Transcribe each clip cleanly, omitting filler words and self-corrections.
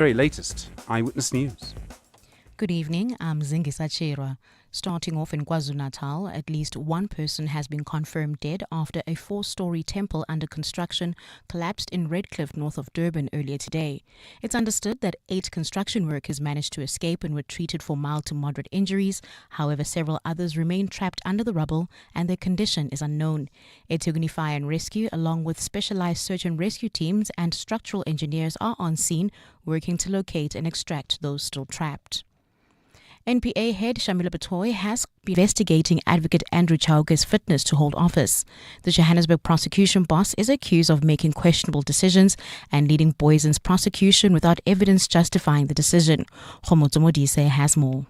Very latest Eyewitness News. Good evening, I'm Zingisa Chirwa. Starting off in KwaZulu-Natal, at least one person has been confirmed dead after a 4-story temple under construction collapsed in Redcliffe, north of Durban, earlier today. It's understood that 8 construction workers managed to escape and were treated for mild to moderate injuries. However, several others remain trapped under the rubble and their condition is unknown. eThekwini Fire and Rescue, along with specialized search and rescue teams and structural engineers, are on scene working to locate and extract those still trapped. NPA head Shamila Batoy has been investigating advocate Andrew Chauke's fitness to hold office. The Johannesburg prosecution boss is accused of making questionable decisions and leading Boysen's prosecution without evidence justifying the decision. Khomotso Modise has more.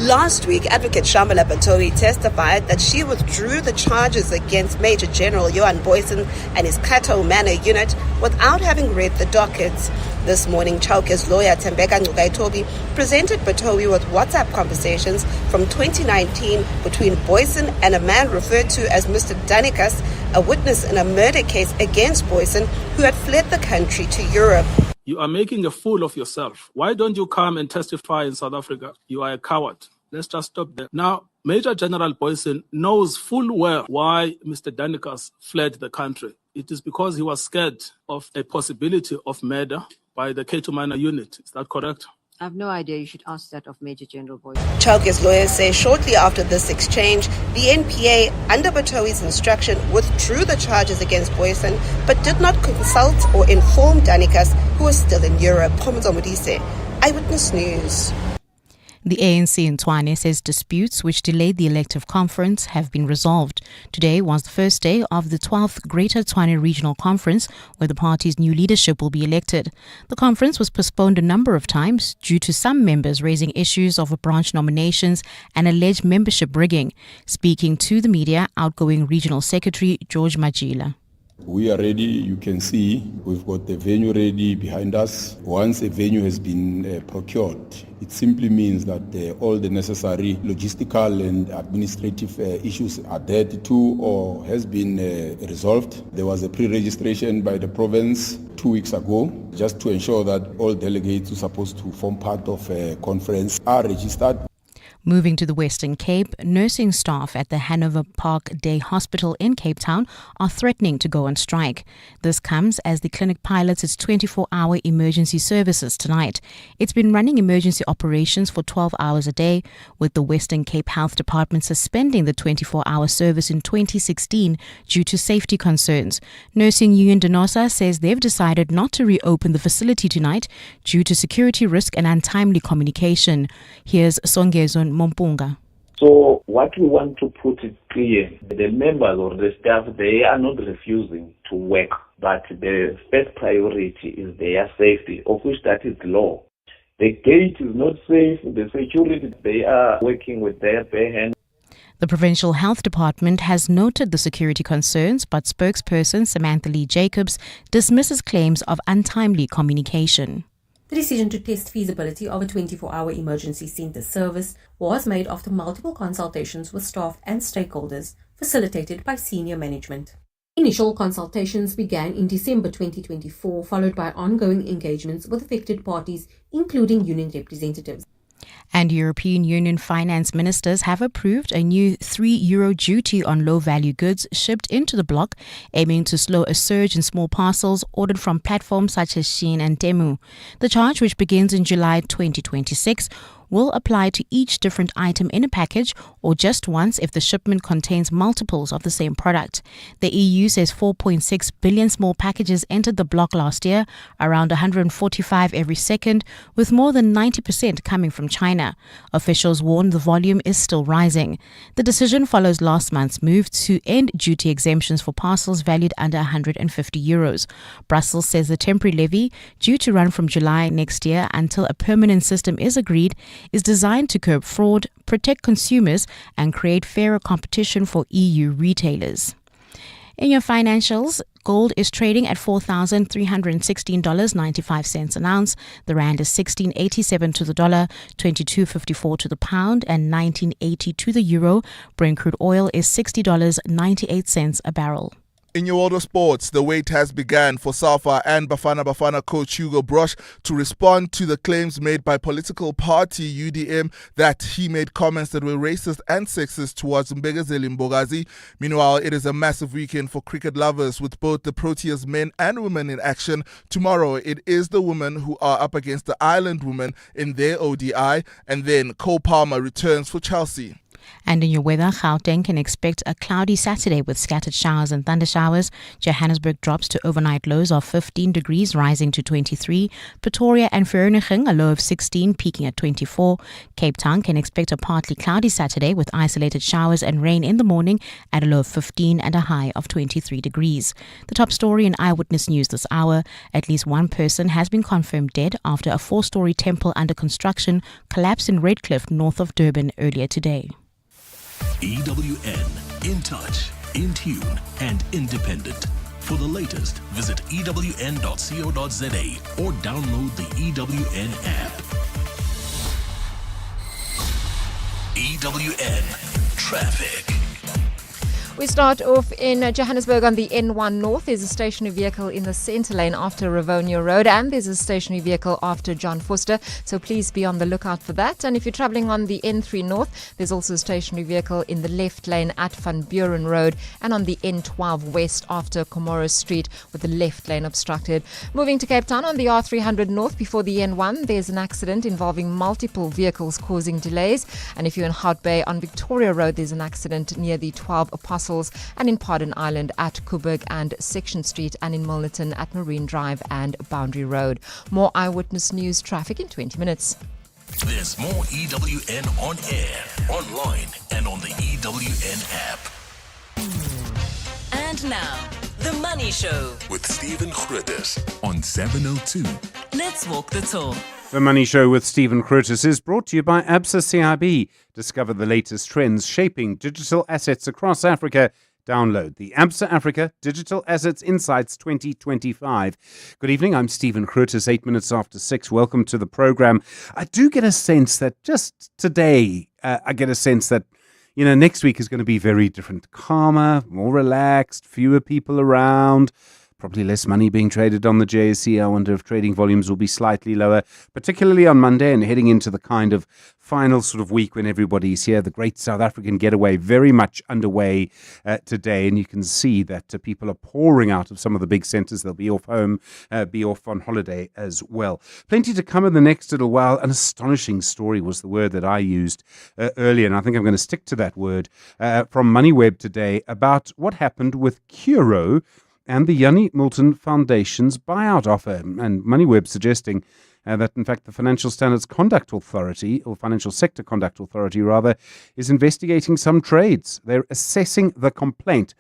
Last week, Advocate Shamila Batoy testified that she withdrew the charges against Major General Johan Boysen and his Kato Manor unit without having read the dockets. This morning, Chauke's lawyer Tembeka Ngcukaitobi presented Batoy with WhatsApp conversations from 2019 between Boysen and a man referred to as Mr. Danikas, a witness in a murder case against Boysen who had fled the country to Europe. You are making a fool of yourself. Why don't you come and testify in South Africa? You are a coward. Let's just stop there. Now, Major General Boysen knows full well why Mr. Danikas fled the country. It is because he was scared of a possibility of murder by the Kato Manor unit. Is that correct? I have no idea. You should ask that of Major General Boysen. Chauke's lawyers say shortly after this exchange, the NPA, under Batoy's instruction, withdrew the charges against Boysen, but did not consult or inform Danikas, who was still in Europe. Khomotso Modise, Eyewitness News. The ANC in Tshwane says disputes which delayed the elective conference have been resolved. Today was the first day of the 12th Greater Tshwane Regional Conference, where the party's new leadership will be elected. The conference was postponed a number of times due to some members raising issues over branch nominations and alleged membership rigging. Speaking to the media, outgoing Regional Secretary George Majila. We are ready. You can see we've got the venue ready behind us. Once a venue has been procured, it simply means that all the necessary logistical and administrative issues are dead too or has been resolved. There was a pre-registration by the province 2 weeks ago just to ensure that all delegates who are supposed to form part of a conference are registered. Moving to the Western Cape, nursing staff at the Hanover Park Day Hospital in Cape Town are threatening to go on strike. This comes as the clinic pilots its 24-hour emergency services tonight. It's been running emergency operations for 12 hours a day, with the Western Cape Health Department suspending the 24-hour service in 2016 due to safety concerns. Nursing Union Denosa says they've decided not to reopen the facility tonight due to security risk and untimely communication. Here's Songezo Mompunga. So what we want to put it clear, the members or the staff, they are not refusing to work, but the first priority is their safety, of which that is law. The gate is not safe, the security, they are working with their bare hands. The Provincial Health Department has noted the security concerns, but spokesperson Samantha Lee Jacobs dismisses claims of untimely communication. The decision to test feasibility of a 24-hour emergency centre service was made after multiple consultations with staff and stakeholders, facilitated by senior management. Initial consultations began in December 2024, followed by ongoing engagements with affected parties, including union representatives. And European Union finance ministers have approved a new €3 duty on low-value goods shipped into the bloc, aiming to slow a surge in small parcels ordered from platforms such as Shein and Temu. The charge, which begins in July 2026, will apply to each different item in a package or just once if the shipment contains multiples of the same product. The EU says 4.6 billion small packages entered the bloc last year, around 145 every second, with more than 90% coming from China. Officials warn the volume is still rising. The decision follows last month's move to end duty exemptions for parcels valued under €150. Brussels says the temporary levy, due to run from July next year until a permanent system is agreed, is designed to curb fraud, protect consumers, and create fairer competition for EU retailers. In your financials, gold is trading at $4,316.95 an ounce. The rand is 16.87 to the dollar, 22.54 to the pound, and 19.80 to the euro. Brent crude oil is $60.98 a barrel. In your world of sports, the wait has begun for Safa and Bafana Bafana coach Hugo Brosh to respond to the claims made by political party UDM that he made comments that were racist and sexist towards Mbegazeli Mbogazi. Meanwhile, it is a massive weekend for cricket lovers with both the Proteas men and women in action. Tomorrow, it is the women who are up against the Ireland women in their ODI, and then Cole Palmer returns for Chelsea. And in your weather, Gauteng can expect a cloudy Saturday with scattered showers and thunder showers. Johannesburg drops to overnight lows of 15 degrees, rising to 23. Pretoria and Vereeniging, a low of 16, peaking at 24. Cape Town can expect a partly cloudy Saturday with isolated showers and rain in the morning at a low of 15 and a high of 23 degrees. The top story in Eyewitness News this hour: at least one person has been confirmed dead after a 4-story temple under construction collapsed in Redcliffe, north of Durban, earlier today. EWN, in touch, in tune, and independent. For the latest, visit ewn.co.za or download the EWN app. EWN Traffic. We start off in Johannesburg on the N1 North. There's a stationary vehicle in the centre lane after Rivonia Road, and there's a stationary vehicle after John Foster. So please be on the lookout for that. And if you're travelling on the N3 North, there's also a stationary vehicle in the left lane at Van Buren Road and on the N12 West after Comoros Street with the left lane obstructed. Moving to Cape Town on the R300 North before the N1, there's an accident involving multiple vehicles causing delays. And if you're in Hout Bay on Victoria Road, there's an accident near the 12 Apostles and in Pardon Island at Coburg and Section Street, and in Milnerton at Marine Drive and Boundary Road. More Eyewitness News traffic in 20 minutes. There's more EWN on air, online, and on the EWN app. And now, The Money Show with Stephen Grootes on 702. Let's walk the talk. The Money Show with Stephen Grootes is brought to you by Absa CIB. Discover the latest trends shaping digital assets across Africa. Download the Absa Africa Digital Assets Insights 2025. Good evening, I'm Stephen Grootes, 8 minutes after 6. Welcome to the program. I do get a sense that just today, next week is going to be very different. Calmer, more relaxed, fewer people around. Probably less money being traded on the JSE. I wonder if trading volumes will be slightly lower, particularly on Monday and heading into the kind of final sort of week when everybody's here. The great South African getaway very much underway today, and you can see that people are pouring out of some of the big centres. They'll be off home, be off on holiday as well. Plenty to come in the next little while. An astonishing story was the word that I used earlier, and I think I'm going to stick to that word from MoneyWeb today about what happened with Curo and the Yanni Milton Foundation's buyout offer. And MoneyWeb suggesting that, in fact, the Financial Standards Conduct Authority, or Financial Sector Conduct Authority, rather, is investigating some trades. They're assessing the complaint.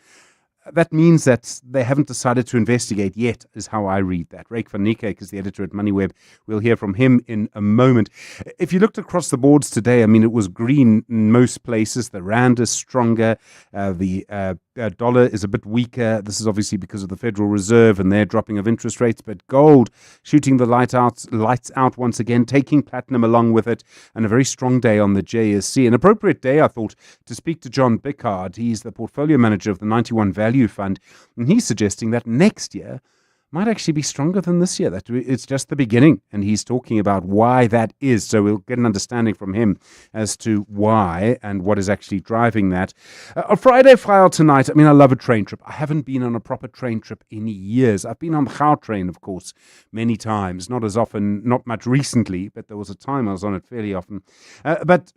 That means that they haven't decided to investigate yet, is how I read that. Ryk van Niekerk is the editor at MoneyWeb. We'll hear from him in a moment. If you looked across the boards today, I mean, it was green in most places. The rand is stronger. The dollar is a bit weaker. This is obviously because of the Federal Reserve and their dropping of interest rates. But gold shooting the lights out once again, taking platinum along with it, and a very strong day on the JSE. An appropriate day, I thought, to speak to John Bickard. He's the portfolio manager of the 91 Value Fund, and he's suggesting that next year might actually be stronger than this year, that it's just the beginning, and he's talking about why that is. So we'll get an understanding from him as to why and what is actually driving that. A Friday file tonight. I mean, I love a train trip. I haven't been on a proper train trip in years. I've been on the Gautrain, of course, many times, not as often, not much recently, but there was a time I was on it fairly often. But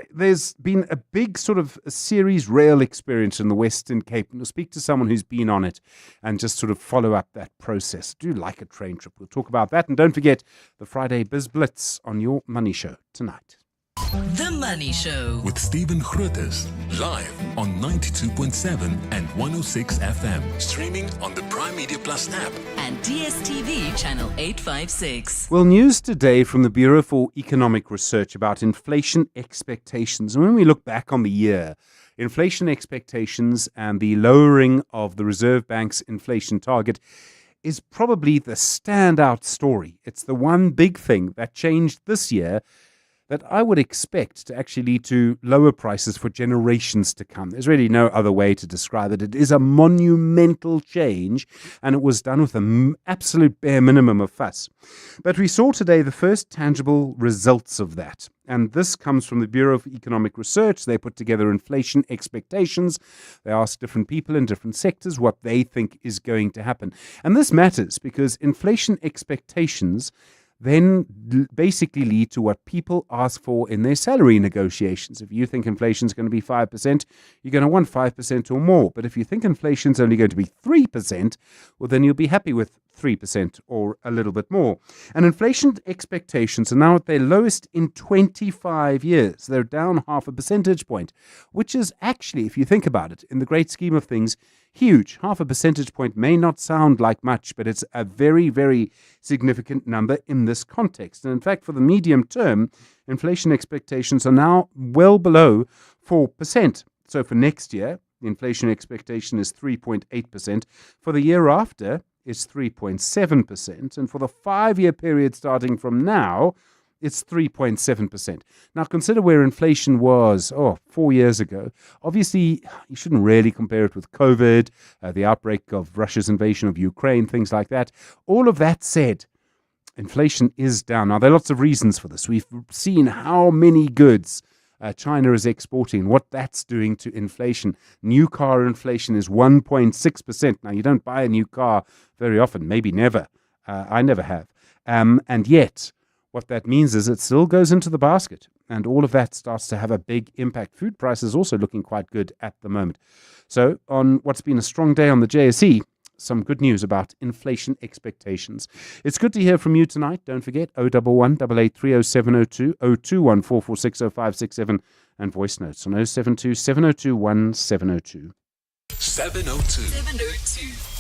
there's been a big sort of series rail experience in the Western Cape, and we'll speak to someone who's been on it and just sort of follow up that process. Do like a train trip. We'll talk about that. And don't forget the Friday Biz Blitz on your Money Show tonight. The Money Show with Stephen Grootes, live on 92.7 and 106 FM. Streaming on the Prime Media Plus app and DSTV channel 856. Well, news today from the Bureau for Economic Research about inflation expectations. And when we look back on the year, inflation expectations and the lowering of the Reserve Bank's inflation target is probably the standout story. It's the one big thing that changed this year that I would expect to actually lead to lower prices for generations to come. There's really no other way to describe it. It is a monumental change, and it was done with an absolute bare minimum of fuss. But we saw today the first tangible results of that. And this comes from the Bureau of Economic Research. They put together inflation expectations. They asked different people in different sectors what they think is going to happen. And this matters because inflation expectations then basically lead to what people ask for in their salary negotiations. If you think inflation is going to be 5%, you're going to want 5% or more. But if you think inflation is only going to be 3%, well, then you'll be happy with 3% or a little bit more. And inflation expectations are now at their lowest in 25 years. They're down half a percentage point, which is actually, if you think about it, in the great scheme of things, huge. Half a percentage point may not sound like much, but it's a very, very significant number in this context. And in fact, for the medium term, inflation expectations are now well below 4%. So for next year, the inflation expectation is 3.8%. For the year after, it's 3.7%. And for the 5-year period starting from now, it's 3.7%. Now, consider where inflation was 4 years ago. Obviously, you shouldn't really compare it with COVID, the outbreak of Russia's invasion of Ukraine, things like that. All of that said, inflation is down. Now, there are lots of reasons for this. We've seen how many goods China is exporting, what that's doing to inflation. New car inflation is 1.6%. Now, you don't buy a new car very often, maybe never. I never have. And yet, what that means is it still goes into the basket, and all of that starts to have a big impact. Food prices also looking quite good at the moment. So, on what's been a strong day on the JSE, some good news about inflation expectations. It's good to hear from you tonight. Don't forget 011 883 0702 021 446 0567 and voice notes on 072 702 1702. 702.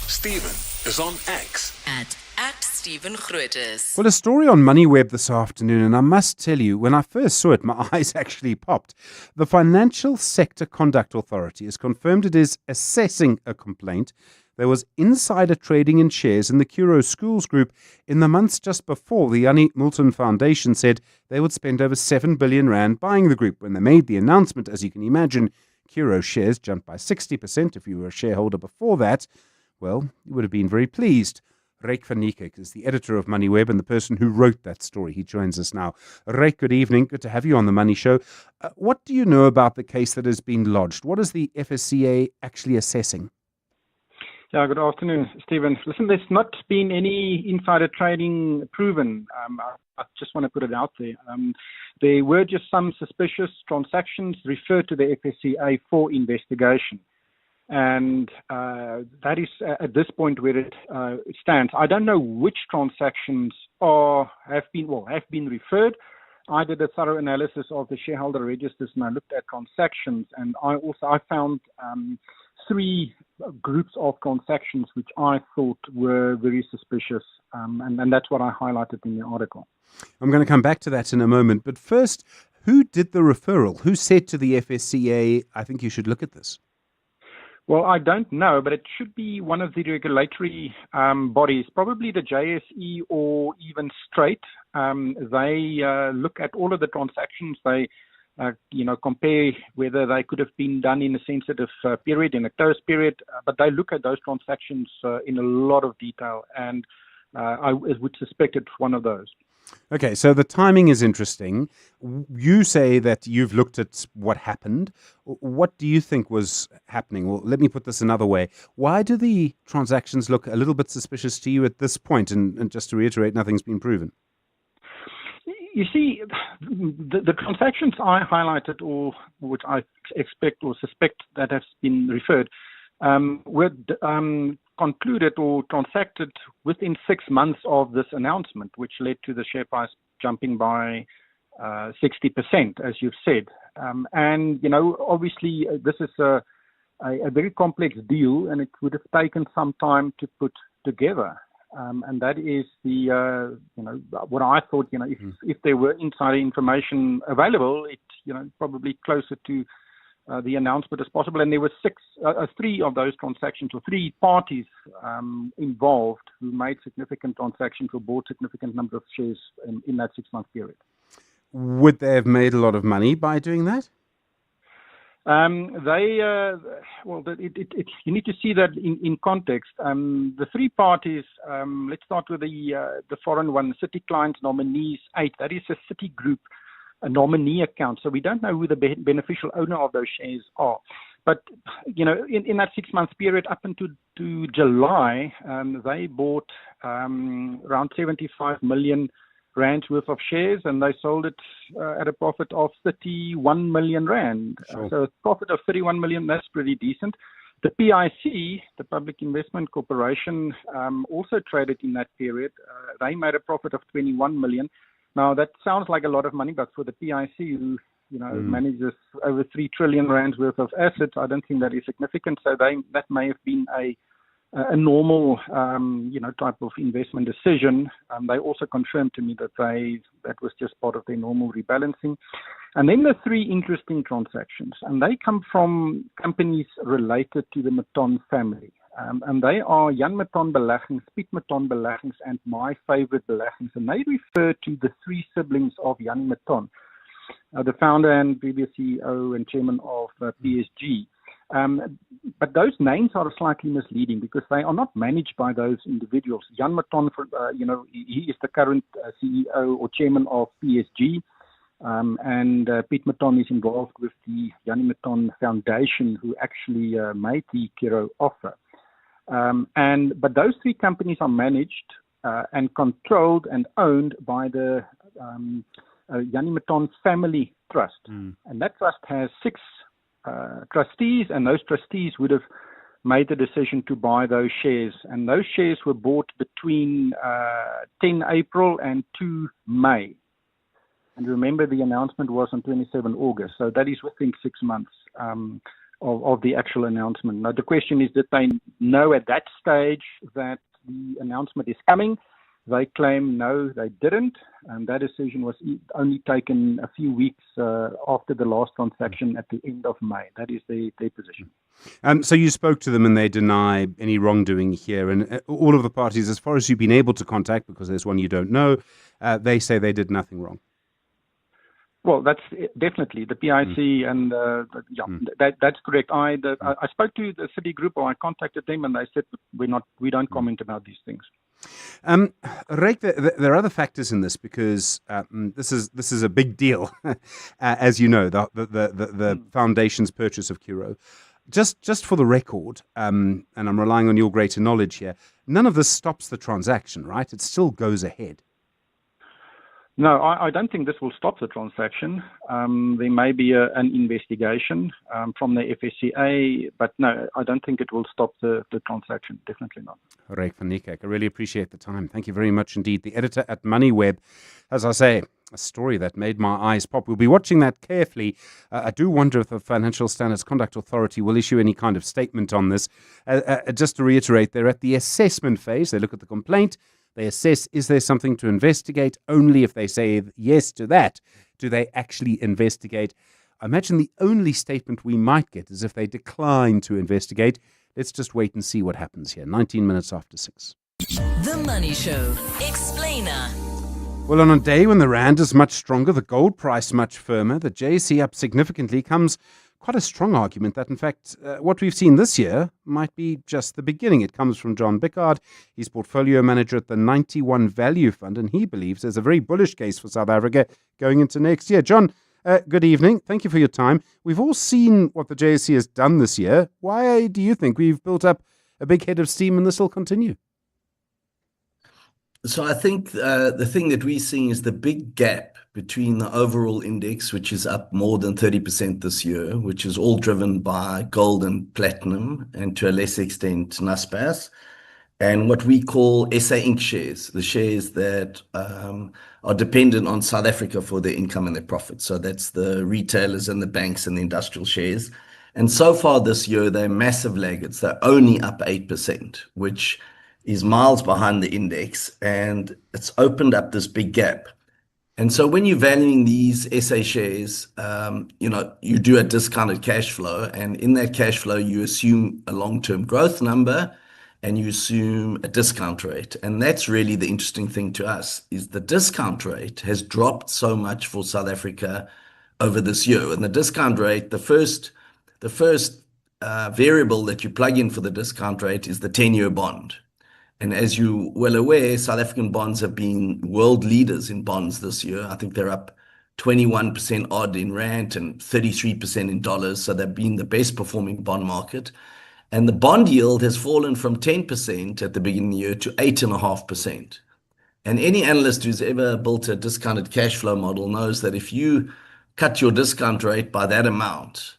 Stephen is on X at Stephen Grootes. Well, a story on MoneyWeb this afternoon, and I must tell you, when I first saw it, my eyes actually popped. The Financial Sector Conduct Authority has confirmed it is assessing a complaint. There was insider trading in shares in the Curro Schools Group in the months just before the Annie Moulton Foundation said they would spend over 7 billion rand buying the group. When they made the announcement, as you can imagine, Curro shares jumped by 60%. If you were a shareholder before that, well, you would have been very pleased. Ryk van Niekerk is the editor of MoneyWeb and the person who wrote that story. He joins us now. Ryk, good evening. Good to have you on the Money Show. What do you know about the case that has been lodged? What is the FSCA actually assessing? Yeah, good afternoon, Stephen. Listen, there's not been any insider trading proven. I just want to put it out there. There were just some suspicious transactions referred to the FSCA for investigation. And that is at this point where it stands. I don't know which transactions have been referred. I did a thorough analysis of the shareholder registers and I looked at transactions, and I found 3 groups of transactions which I thought were very suspicious, and that's what I highlighted in the article. I'm going to come back to that in a moment, but first, who did the referral? Who said to the FSCA, I think you should look at this? Well, I don't know, but it should be one of the regulatory bodies, probably the JSE or even Straight. They look at all of the transactions. They, compare whether they could have been done in a sensitive period, in a closed period. But they look at those transactions in a lot of detail, and I would suspect it's one of those. Okay, so the timing is interesting. You say that you've looked at what happened. What do you think was happening? Well, let me put this another way. Why do the transactions look a little bit suspicious to you at this point? And just to reiterate, nothing's been proven. You see, the transactions I highlighted, or which I expect or suspect that has been referred, were concluded or transacted within 6 months of this announcement, which led to the share price jumping by 60%, as you've said. And, obviously this is a very complex deal, and it would have taken some time to put together. And that is the, what I thought, if there were insider information available, probably closer to the announcement as possible. And there were 3 of those transactions, or 3 parties involved who made significant transactions or bought significant number of shares in that 6-month period. would they have made a lot of money by doing that? You need to see that in context. The three parties, let's start with the foreign one, City Clients Nominees 8. That is a Citigroup nominee account. So we don't know who the beneficial owner of those shares are. But, in that 6 month period up until July, they bought around 75 million Rand's worth of shares, and they sold it at a profit of 31 million Rand. Sure. So a profit of 31 million, that's pretty decent. The PIC, the Public Investment Corporation, also traded in that period. They made a profit of 21 million. Now, that sounds like a lot of money, but for the PIC, who manages over 3 trillion Rand's worth of assets, I don't think that is significant. So that may have been a normal, type of investment decision. They also confirmed to me that that was just part of their normal rebalancing. And then the three interesting transactions, and they come from companies related to the Maton family. And they are Jan Maton Beleggings, Piet Maton Beleggings, and My Favorite Beleggings. And they refer to the three siblings of Jan Maton, the founder and previous CEO and chairman of PSG. But those names are slightly misleading because they are not managed by those individuals. Jan Maton, he is the current CEO or chairman of PSG, and Piet Maton is involved with the Jan Maton Foundation, who actually made the Kiro offer. But those three companies are managed and controlled and owned by the Jan Maton Family Trust, and that trust has 6 trustees, and those trustees would have made the decision to buy those shares. And those shares were bought between 10 April and 2 May. And remember, the announcement was on 27 August. So that is within 6 months of the actual announcement. Now, the question is, did they know at that stage that the announcement is coming? They claim no, they didn't, and that decision was only taken a few weeks after the last transaction at the end of May. That is their position. So you spoke to them and they deny any wrongdoing here, and all of the parties, as far as you've been able to contact, because there's one you don't know, they say they did nothing wrong. Well, that's definitely the PIC, and that's correct. I spoke to the Citigroup, or I contacted them, and they said we don't comment about these things. Ryk, there are other factors in this because this is a big deal, as you know, the foundation's purchase of Kiro. Just for the record, and I'm relying on your greater knowledge here, none of this stops the transaction, right? It still goes ahead. No, I don't think this will stop the transaction. There may be an investigation from the FSCA, but no, I don't think it will stop the transaction. Definitely not. Ryk van Niekerk, I really appreciate the time. Thank you very much indeed. The editor at MoneyWeb, as I say, a story that made my eyes pop. We'll be watching that carefully. I do wonder if the Financial Standards Conduct Authority will issue any kind of statement on this. Just to reiterate, they're at the assessment phase. They look at the complaint. They assess, is there something to investigate? Only if they say yes to that, do they actually investigate. I imagine the only statement we might get is if they decline to investigate. Let's just wait and see what happens here. 19 minutes after 6. The Money Show. Explainer. Well, on a day when the rand is much stronger, the gold price much firmer, the JSE up significantly, comes quite a strong argument that, in fact, what we've seen this year might be just the beginning. It comes from John Bickard. He's portfolio manager at the 91 Value Fund, and he believes there's a very bullish case for South Africa going into next year. John, good evening. Thank you for your time. We've all seen what the JSE has done this year. Why do you think we've built up a big head of steam and this will continue? So I think the thing that we're seeing is the big gap between the overall index, which is up more than 30% this year, which is all driven by gold and platinum, and to a lesser extent Naspers, and what we call SA Inc. shares, the shares that are dependent on South Africa for their income and their profits. So that's the retailers and the banks and the industrial shares. And so far this year, they're massive laggards. They're only up 8%, which is miles behind the index, and it's opened up this big gap. And so when you're valuing these SA shares, you do a discounted cash flow, and in that cash flow, you assume a long-term growth number, and you assume a discount rate. And that's really the interesting thing to us, is the discount rate has dropped so much for South Africa over this year. And the discount rate, the first variable that you plug in for the discount rate is the 10-year bond. And as you're well aware, South African bonds have been world leaders in bonds this year. I think they're up 21% odd in rand and 33% in dollars. So they've been the best performing bond market. And the bond yield has fallen from 10% at the beginning of the year to 8.5%. And any analyst who's ever built a discounted cash flow model knows that if you cut your discount rate by that amount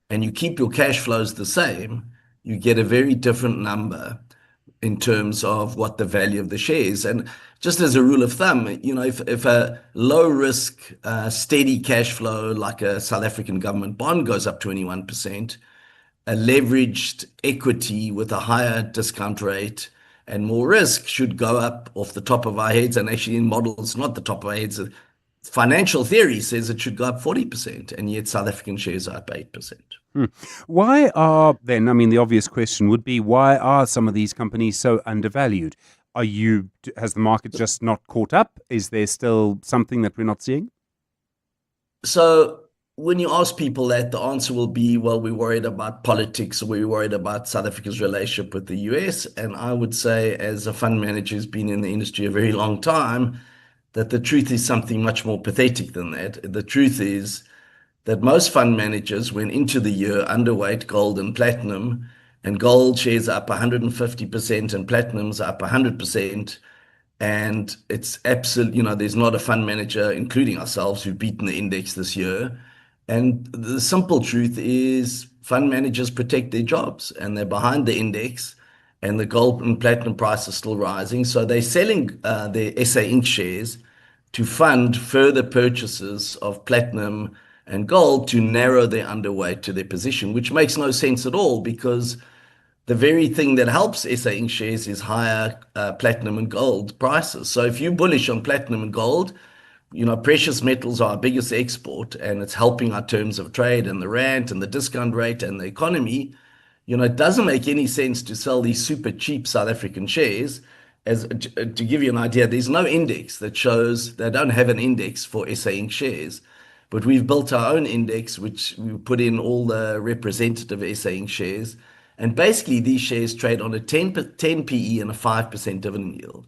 and you keep your cash flows the same, you get a very different number in terms of what the value of the shares. And just as a rule of thumb, if a low risk, steady cash flow like a South African government bond goes up 21%, a leveraged equity with a higher discount rate and more risk should go up off the top of our heads. And actually in models, not the top of our heads, financial theory says it should go up 40%, and yet South African shares are up 8%. Why are then, I mean, the obvious question would be, why are some of these companies so undervalued? Has the market just not caught up? Is there still something that we're not seeing? So when you ask people that, the answer will be, well, we're worried about politics, or we're worried about South Africa's relationship with the US. And I would say, as a fund manager who's been in the industry a very long time, that the truth is something much more pathetic than that. The truth is that most fund managers went into the year underweight gold and platinum, and gold shares up 150% and platinum's up 100%. And it's absolute, there's not a fund manager, including ourselves, who've beaten the index this year. And the simple truth is fund managers protect their jobs, and they're behind the index, and the gold and platinum price is still rising. So they're selling their SA Inc. shares to fund further purchases of platinum and gold to narrow their underweight to their position, which makes no sense at all, because the very thing that helps SA Inc. shares is higher platinum and gold prices. So if you're bullish on platinum and gold, precious metals are our biggest export, and it's helping our terms of trade and the rand and the discount rate and the economy. It doesn't make any sense to sell these super cheap South African shares. To give you an idea, there's no index that shows, they don't have an index for SA Inc. shares. But we've built our own index, which we put in all the representative SA Inc. shares. And basically, these shares trade on a 10 PE and a 5% dividend yield,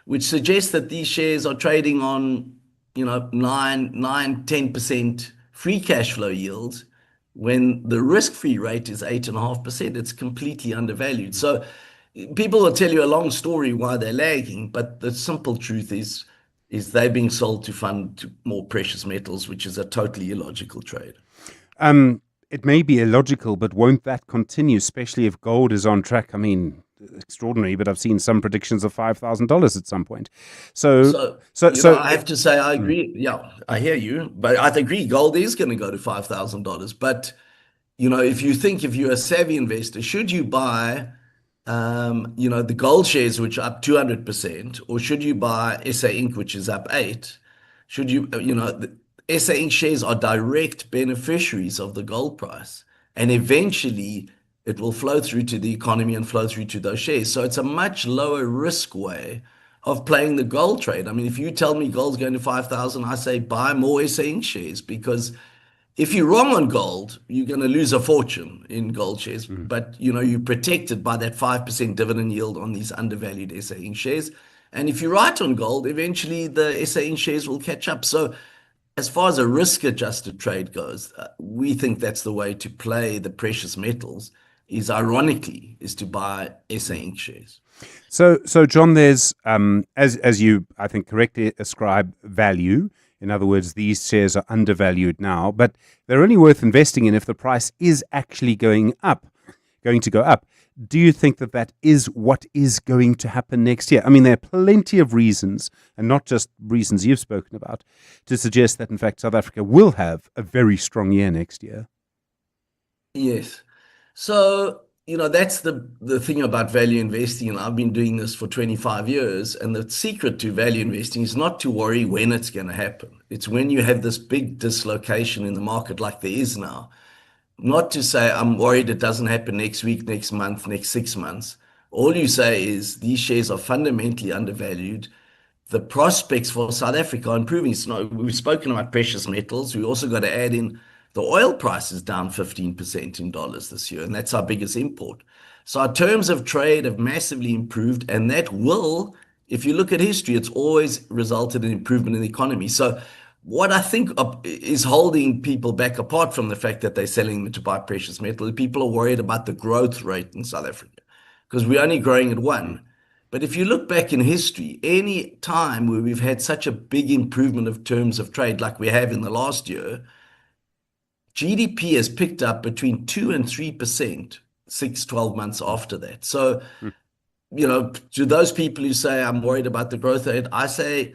which suggests that these shares are trading on, 10% free cash flow yields when the risk-free rate is 8.5%. It's completely undervalued. So people will tell you a long story why they're lagging, but the simple truth is they're being sold to fund more precious metals, which is a totally illogical trade. It may be illogical, but won't that continue, especially if gold is on track? I mean, extraordinary, but I've seen some predictions of $5,000 at some point. So I have to say, I agree. Yeah, I hear you, but I agree gold is going to go to $5,000. But, if you're a savvy investor, should you buy the gold shares, which are up 200%, or should you buy SA Inc., which is up 8%? The SA Inc. shares are direct beneficiaries of the gold price, and eventually it will flow through to the economy and flow through to those shares. So it's a much lower risk way of playing the gold trade. I mean, if you tell me gold's going to 5,000, I say buy more SA Inc. shares, because if you're wrong on gold, you're going to lose a fortune in gold shares. But, you're protected by that 5% dividend yield on these undervalued SA Inc. shares. And if you're right on gold, eventually the SA Inc. shares will catch up. So as far as a risk-adjusted trade goes, we think that's the way to play the precious metals, is to buy SA Inc. shares. So John, there's, as you, I think, correctly ascribe value. In other words, these shares are undervalued now, but they're only worth investing in if the price is actually going to go up. Do you think that is what is going to happen next year? I mean, there are plenty of reasons, and not just reasons you've spoken about, to suggest that, in fact, South Africa will have a very strong year next year. Yes. So, that's the thing about value investing, and I've been doing this for 25 years, and the secret to value investing is not to worry when it's going to happen. It's when you have this big dislocation in the market like there is now. Not to say I'm worried it doesn't happen next week, next month, next 6 months. All you say is these shares are fundamentally undervalued. The prospects for South Africa are improving. So we've spoken about precious metals. We also got to add in the oil price is down 15% in dollars this year, and that's our biggest import. So our terms of trade have massively improved, and that will, if you look at history, it's always resulted in improvement in the economy. So what I think is holding people back, apart from the fact that they're selling them to buy precious metal, people are worried about the growth rate in South Africa because we're only growing at 1%. But if you look back in history, any time where we've had such a big improvement of terms of trade like we have in the last year, GDP has picked up between 2 and 3% 12 months after that. So, to those people who say, I'm worried about the growth rate, I think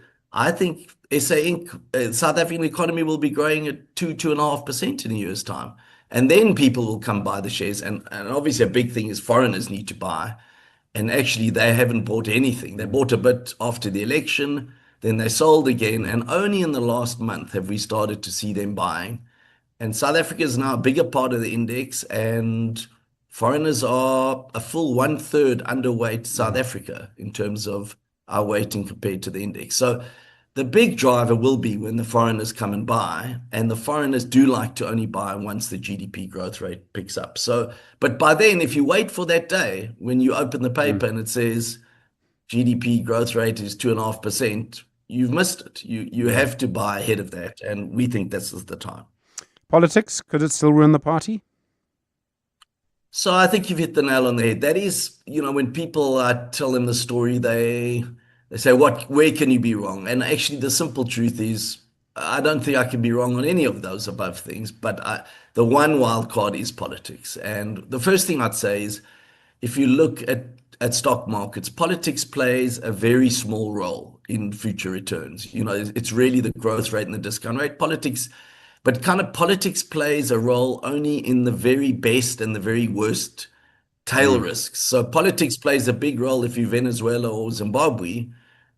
SA Inc., South African economy will be growing at 2.5% in a year's time. And then people will come buy the shares. And obviously a big thing is foreigners need to buy. And actually they haven't bought anything. They bought a bit after the election, then they sold again. And only in the last month have we started to see them buying. And South Africa is now a bigger part of the index, and foreigners are a full 1/3 underweight South Africa in terms of our weighting compared to the index. So the big driver will be when the foreigners come and buy, and the foreigners do like to only buy once the GDP growth rate picks up. So, but by then, if you wait for that day when you open the paper and it says GDP growth rate is 2.5%, you've missed it. You have to buy ahead of that, and we think this is the time. Politics, could it still ruin the party? So I think you've hit the nail on the head. That is, when people tell them the story, they say, where can you be wrong? And actually the simple truth is, I don't think I can be wrong on any of those above things, but the one wild card is politics. And the first thing I'd say is, if you look at stock markets, politics plays a very small role in future returns. It's really the growth rate and the discount rate. But politics plays a role only in the very best and the very worst tail risks. So politics plays a big role if you're Venezuela or Zimbabwe,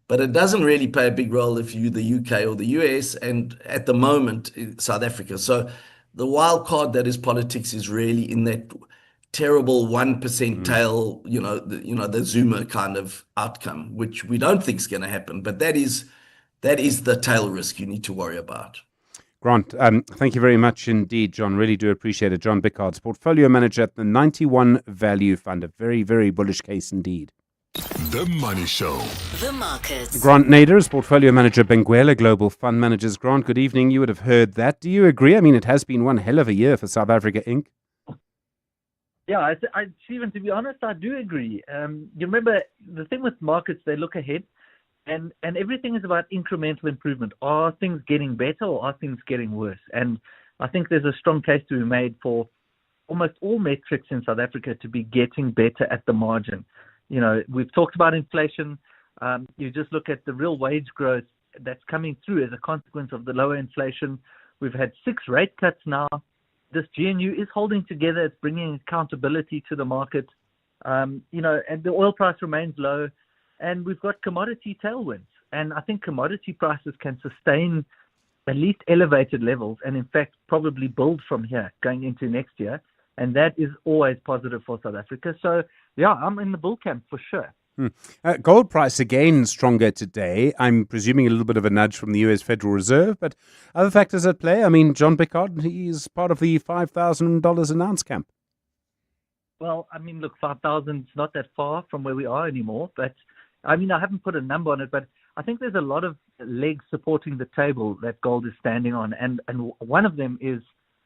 but it doesn't really play a big role if you're the UK or the US, and at the moment, South Africa. So the wild card that is politics is really in that terrible 1% tail, the Zuma kind of outcome, which we don't think is going to happen, but that is the tail risk you need to worry about. Grant, thank you very much indeed, John. Really do appreciate it. John Bickard's portfolio manager at the 91 Value Fund. A very, very bullish case indeed. The Money Show. The Markets. Grant Nader is portfolio manager at Benguela Global Fund Managers. Grant, good evening. You would have heard that. Do you agree? I mean, it has been one hell of a year for South Africa Inc. Yeah, Stephen, to be honest, I do agree. You remember, the thing with markets, they look ahead. And everything is about incremental improvement. Are things getting better or are things getting worse? And I think there's a strong case to be made for almost all metrics in South Africa to be getting better at the margin. We've talked about inflation. You just look at the real wage growth that's coming through as a consequence of the lower inflation. We've had 6 rate cuts now. This GNU is holding together. It's bringing accountability to the market. And the oil price remains low. And we've got commodity tailwinds. And I think commodity prices can sustain at least elevated levels and, in fact, probably build from here going into next year. And that is always positive for South Africa. So, yeah, I'm in the bull camp for sure. Gold price again stronger today. I'm presuming a little bit of a nudge from the US Federal Reserve, but other factors at play. I mean, John Bickard, he's part of the $5,000 an ounce camp. Well, I mean, look, 5,000 is not that far from where we are anymore, but I mean, I haven't put a number on it, but I think there's a lot of legs supporting the table that gold is standing on. And one of them is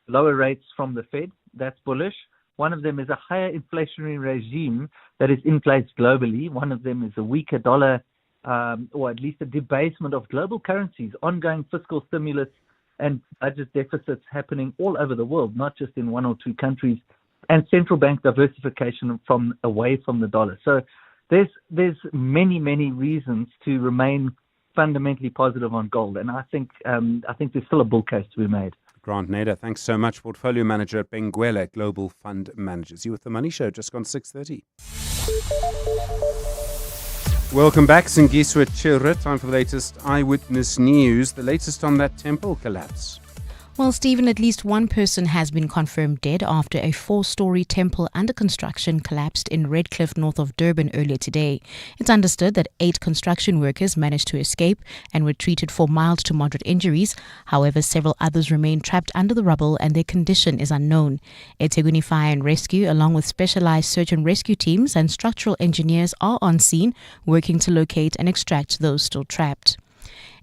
lower rates from the Fed. That's bullish. One of them is a higher inflationary regime that is in place globally. One of them is a weaker dollar, or at least a debasement of global currencies, ongoing fiscal stimulus and budget deficits happening all over the world, not just in 1 or 2 countries, and central bank diversification away from the dollar. So there's many reasons to remain fundamentally positive on gold, and I think there's still a bull case to be made. Grant Nader, thanks so much. Portfolio manager at Benguela Global Fund Managers. You with the Money Show, just gone 6:30. Welcome back, Singiswa Chira. Time for the latest eyewitness news. The latest on that temple collapse. Well, Stephen, at least one person has been confirmed dead after a 4-story temple under construction collapsed in Redcliffe, north of Durban, earlier today. It's understood that 8 construction workers managed to escape and were treated for mild to moderate injuries. However, several others remain trapped under the rubble and their condition is unknown. eThekwini Fire and Rescue, along with specialized search and rescue teams and structural engineers, are on scene, working to locate and extract those still trapped.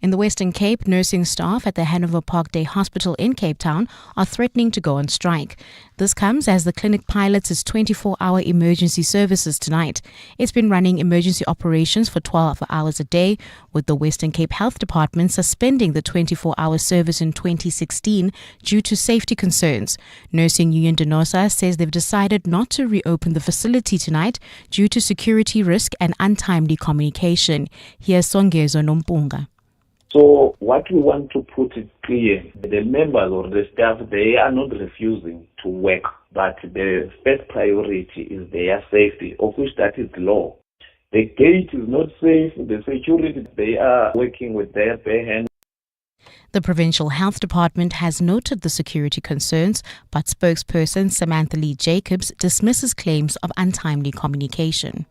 In the Western Cape, nursing staff at the Hanover Park Day Hospital in Cape Town are threatening to go on strike. This comes as the clinic pilots its 24-hour emergency services tonight. It's been running emergency operations for 12 hours a day, with the Western Cape Health Department suspending the 24-hour service in 2016 due to safety concerns. Nursing Union Denosa says they've decided not to reopen the facility tonight due to security risk and untimely communication. Here's Songezo Nompunga. So what we want to put it clear, the members or the staff, they are not refusing to work, but the first priority is their safety, of which that is law. The gate is not safe, the security, they are working with their bare hands. The Provincial Health Department has noted the security concerns, but spokesperson Samantha Lee Jacobs dismisses claims of untimely communication.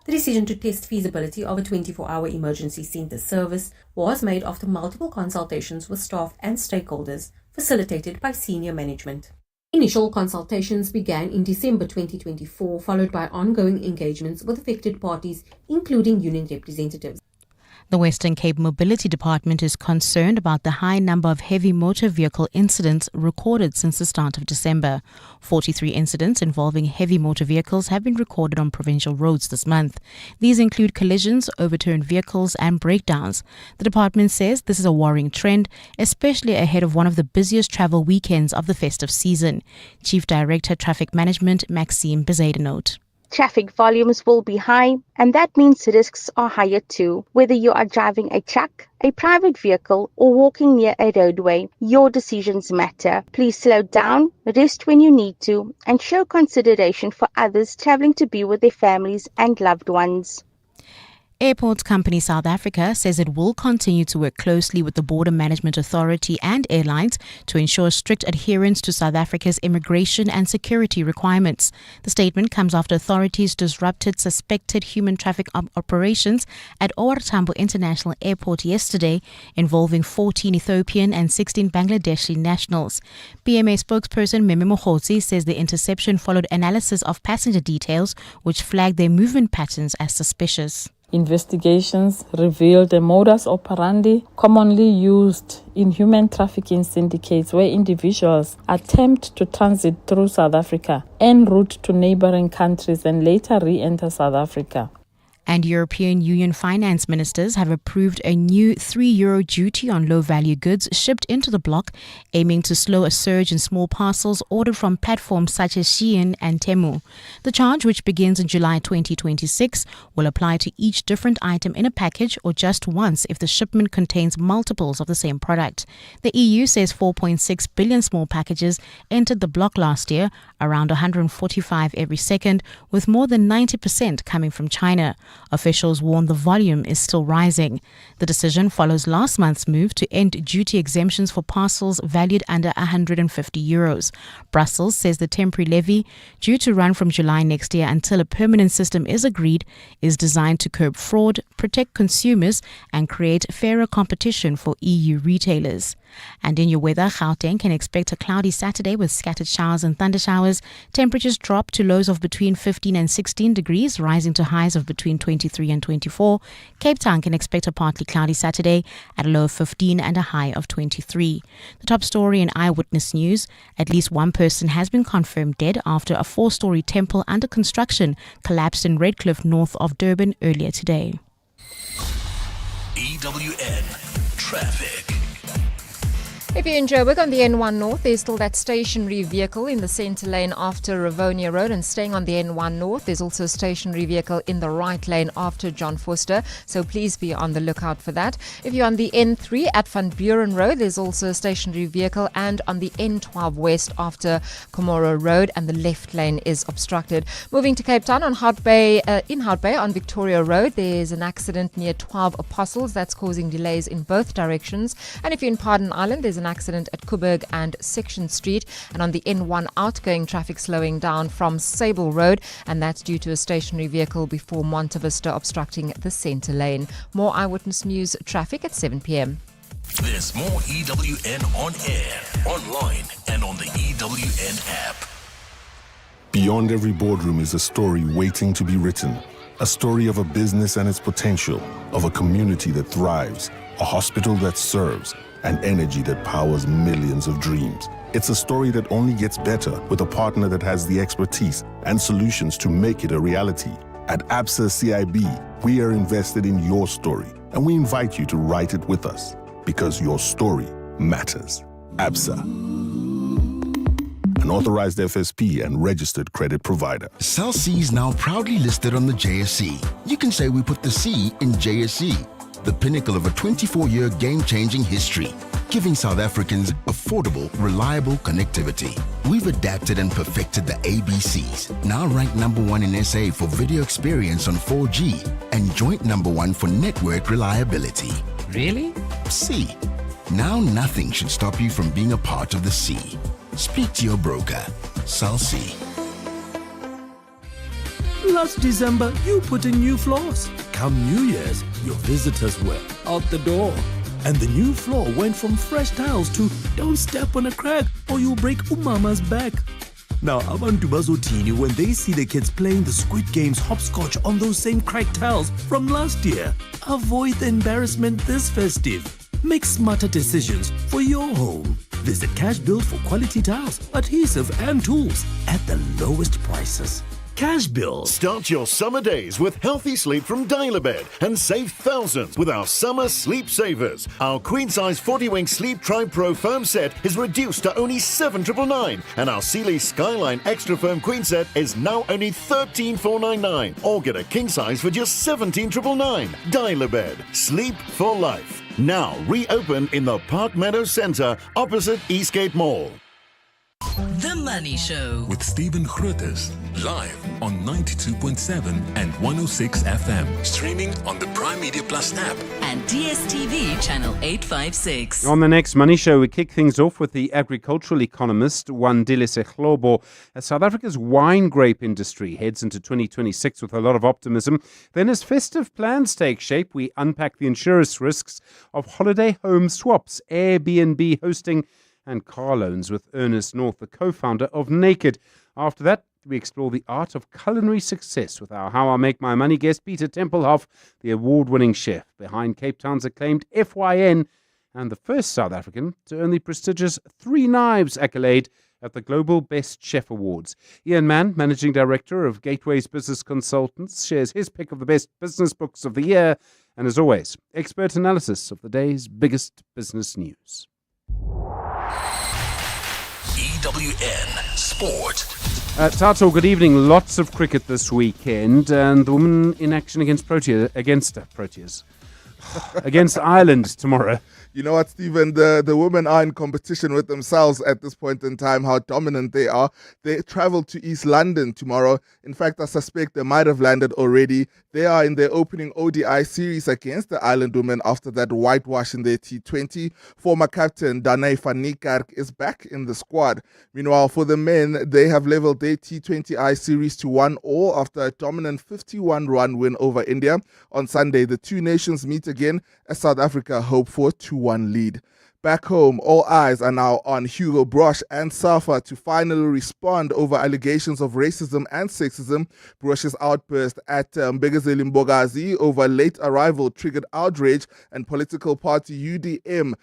The decision to test feasibility of a 24-hour emergency centre service was made after multiple consultations with staff and stakeholders, facilitated by senior management. Initial consultations began in December 2024, followed by ongoing engagements with affected parties, including union representatives. The Western Cape Mobility Department is concerned about the high number of heavy motor vehicle incidents recorded since the start of December. 43 incidents involving heavy motor vehicles have been recorded on provincial roads this month. These include collisions, overturned vehicles and breakdowns. The department says this is a worrying trend, especially ahead of one of the busiest travel weekends of the festive season. Chief Director Traffic Management Maxime Bezuidenhout. Traffic volumes will be high, and that means risks are higher too. Whether you are driving a truck, a private vehicle, or walking near a roadway, your decisions matter. Please slow down, rest when you need to, and show consideration for others traveling to be with their families and loved ones. Airports Company South Africa says it will continue to work closely with the Border Management Authority and airlines to ensure strict adherence to South Africa's immigration and security requirements. The statement comes after authorities disrupted suspected human traffic operations at OR Tambo International Airport yesterday, involving 14 Ethiopian and 16 Bangladeshi nationals. BMA spokesperson Meme Mogotsi says the interception followed analysis of passenger details, which flagged their movement patterns as suspicious. Investigations revealed a modus operandi commonly used in human trafficking syndicates where individuals attempt to transit through South Africa en route to neighboring countries and later re-enter South Africa. And European Union finance ministers have approved a new €3 duty on low-value goods shipped into the bloc, aiming to slow a surge in small parcels ordered from platforms such as Shein and Temu. The charge, which begins in July 2026, will apply to each different item in a package or just once if the shipment contains multiples of the same product. The EU says 4.6 billion small packages entered the bloc last year, around 145 every second, with more than 90% coming from China. Officials warn the volume is still rising. The decision follows last month's move to end duty exemptions for parcels valued under €150. Brussels says the temporary levy, due to run from July next year until a permanent system is agreed, is designed to curb fraud, protect consumers, and create fairer competition for EU retailers. And in your weather, Gauteng can expect a cloudy Saturday with scattered showers and thundershowers. Temperatures drop to lows of between 15 and 16 degrees, rising to highs of between 23 and 24. Cape Town can expect a partly cloudy Saturday at a low of 15 and a high of 23. The top story in Eyewitness News: at least one person has been confirmed dead after a 4-story temple under construction collapsed in Redcliffe, north of Durban, earlier today. EWN Traffic. If you're in Joburg on the N1 North, there's still that stationary vehicle in the centre lane after Rivonia Road, and staying on the N1 North, there's also a stationary vehicle in the right lane after John Vorster, so please be on the lookout for that. If you're on the N3 at Van Buren Road, there's also a stationary vehicle, and on the N12 West after Komoro Road, and the left lane is obstructed. Moving to Cape Town on Hout Bay, in Hout Bay on Victoria Road, there's an accident near 12 Apostles that's causing delays in both directions. And if you're in Pardon Island, there's an an accident at Coburg and Section Street. And on the N1 outgoing, traffic slowing down from Sable Road, and that's due to a stationary vehicle before Monte Vista obstructing the centre lane. More Eyewitness News traffic at 7 p.m. There's more EWN on air, online, and on the EWN app. Beyond every boardroom is a story waiting to be written. A story of a business and its potential, of a community that thrives, a hospital that serves, and energy that powers millions of dreams. It's a story that only gets better with a partner that has the expertise and solutions to make it a reality. At ABSA CIB, we are invested in your story, and we invite you to write it with us, because your story matters. ABSA, an authorized FSP and registered credit provider. Cell C is now proudly listed on the JSE. You can say we put the C in JSE, the pinnacle of a 24-year game-changing history, giving South Africans affordable, reliable connectivity. We've adapted and perfected the ABCs, now ranked #1 in SA for video experience on 4G and joint #1 for network reliability. Really? C. Now nothing should stop you from being a part of the C. Speak to your broker. Cell C. Last December, you put in new floors. Come New Year's, your visitors were out the door. And the new floor went from fresh tiles to don't step on a crack or you'll break umama's back. Now, abantu bazothini when they see the kids playing the Squid Game's hopscotch on those same cracked tiles from last year. Avoid the embarrassment this festive. Make smarter decisions for your home. Visit Cash Build for quality tiles, adhesive and tools at the lowest prices. Cash Build. Start your summer days with healthy sleep from Dial-A-Bed and save thousands with our summer sleep savers. Our queen size 40-wing Sleep Tribe Pro foam set is reduced to only $7,999, and our Sealy Skyline Extra Firm Queen set is now only $13,499. Or get a king size for just $17,999. Dial-A-Bed. Sleep for life. Now reopen in the Park Meadow Centre opposite Eastgate Mall. The Money Show With Stephen Grootes, live on 92.7 and 106 FM. Streaming on the Prime Media Plus app. and DSTV channel 856. On the next Money Show, we kick things off with the agricultural economist, Wandile Sehlobo. As South Africa's wine grape industry heads into 2026 with a lot of optimism, then as festive plans take shape, we unpack the insurance risks of holiday home swaps, Airbnb hosting, and car loans with Ernest North, the co-founder of Naked. After that, we explore the art of culinary success with our How I Make My Money guest, Peter Tempelhoff, the award-winning chef behind Cape Town's acclaimed FYN and the first South African to earn the prestigious Three Knives accolade at the Global Best Chef Awards. Ian Mann, Managing Director of Gateways Business Consultants, shares his pick of the best business books of the year and, as always, expert analysis of the day's biggest business news. EWN Sport. Tato, good evening. Lots of cricket this weekend, and the women in action against against Ireland tomorrow. You know what, Stephen? The women are in competition with themselves at this point in time, how dominant they are. They travel to East London tomorrow. In fact, I suspect they might have landed already. They are in their opening ODI series against the Ireland women after that whitewash in their T20. Former captain Danae van Niekerk is back in the squad. Meanwhile, for the men, they have leveled their T20I series to 1-1 after a dominant 51-run win over India. On Sunday, the two nations meet again as South Africa hope for a 2-1 lead. Back home, all eyes are now on Hugo Brosh and Safa to finally respond over allegations of racism and sexism. Brosh's outburst at Mbegazeli Mbogazi over late arrival triggered outrage, and political party UDM